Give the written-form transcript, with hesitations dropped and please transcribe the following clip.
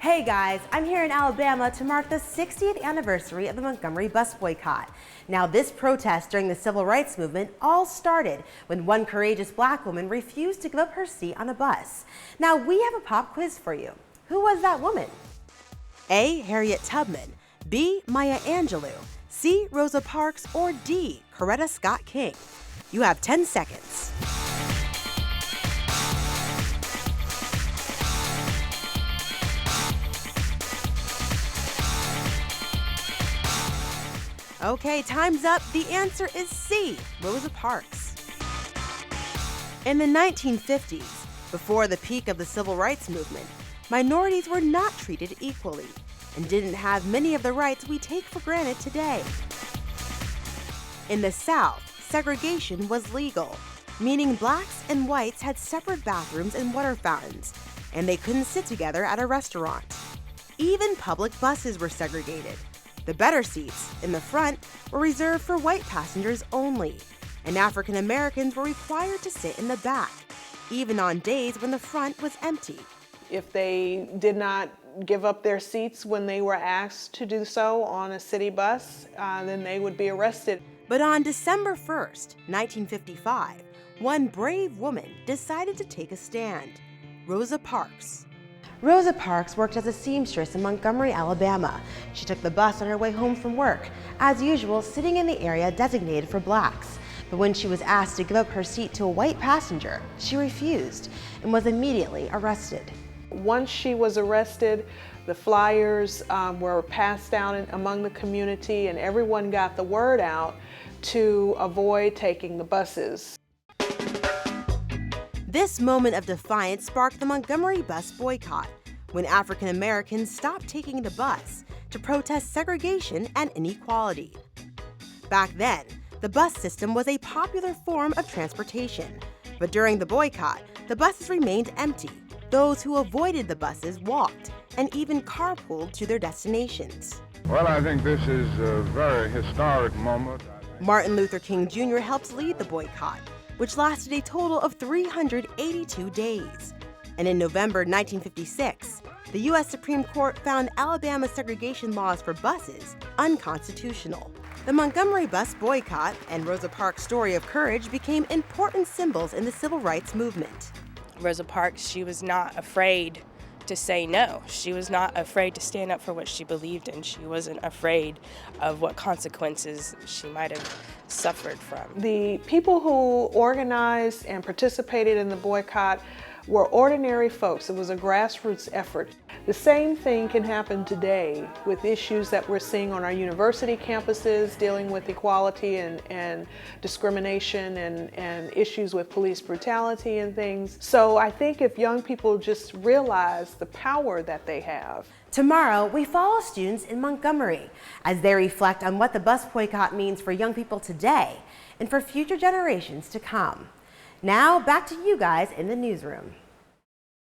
Hey guys, I'm here in Alabama to mark the 60th anniversary of the Montgomery bus boycott. Now, this protest during the civil rights movement all started when one courageous black woman refused to give up her seat on a bus. Now, we have a pop quiz for you. Who was that woman? A. Harriet Tubman, B. Maya Angelou, C. Rosa Parks, or D. Coretta Scott King. You have 10 seconds. Okay, time's up. The answer is C, Rosa Parks. In the 1950s, before the peak of the civil rights movement, minorities were not treated equally and didn't have many of the rights we take for granted today. In the South, segregation was legal, meaning blacks and whites had separate bathrooms and water fountains, and they couldn't sit together at a restaurant. Even public buses were segregated. The better seats, in the front, were reserved for white passengers only, and African Americans were required to sit in the back, even on days when the front was empty. If they did not give up their seats when they were asked to do so on a city bus, then they would be arrested. But on December 1st, 1955, one brave woman decided to take a stand, Rosa Parks. Rosa Parks worked as a seamstress in Montgomery, Alabama. She took the bus on her way home from work, as usual sitting in the area designated for blacks. But when she was asked to give up her seat to a white passenger, she refused and was immediately arrested. Once she was arrested, the flyers were passed out among the community, and everyone got the word out to avoid taking the buses. This moment of defiance sparked the Montgomery bus boycott, when African Americans stopped taking the bus to protest segregation and inequality. Back then, the bus system was a popular form of transportation, but during the boycott, the buses remained empty. Those who avoided the buses walked and even carpooled to their destinations. Well, I think this is a very historic moment. Martin Luther King Jr. helped lead the boycott, which lasted a total of 382 days. And in November 1956, the U.S. Supreme Court found Alabama's segregation laws for buses unconstitutional. The Montgomery bus boycott and Rosa Parks' story of courage became important symbols in the civil rights movement. Rosa Parks, she was not afraid to say no. She was not afraid to stand up for what she believed in. She wasn't afraid of what consequences she might have suffered from. The people who organized and participated in the boycott were ordinary folks. It was a grassroots effort. The same thing can happen today with issues that we're seeing on our university campuses, dealing with equality and discrimination and issues with police brutality and things. So I think if young people just realize the power that they have. Tomorrow, we follow students in Montgomery as they reflect on what the bus boycott means for young people today and for future generations to come. Now, back to you guys in the newsroom.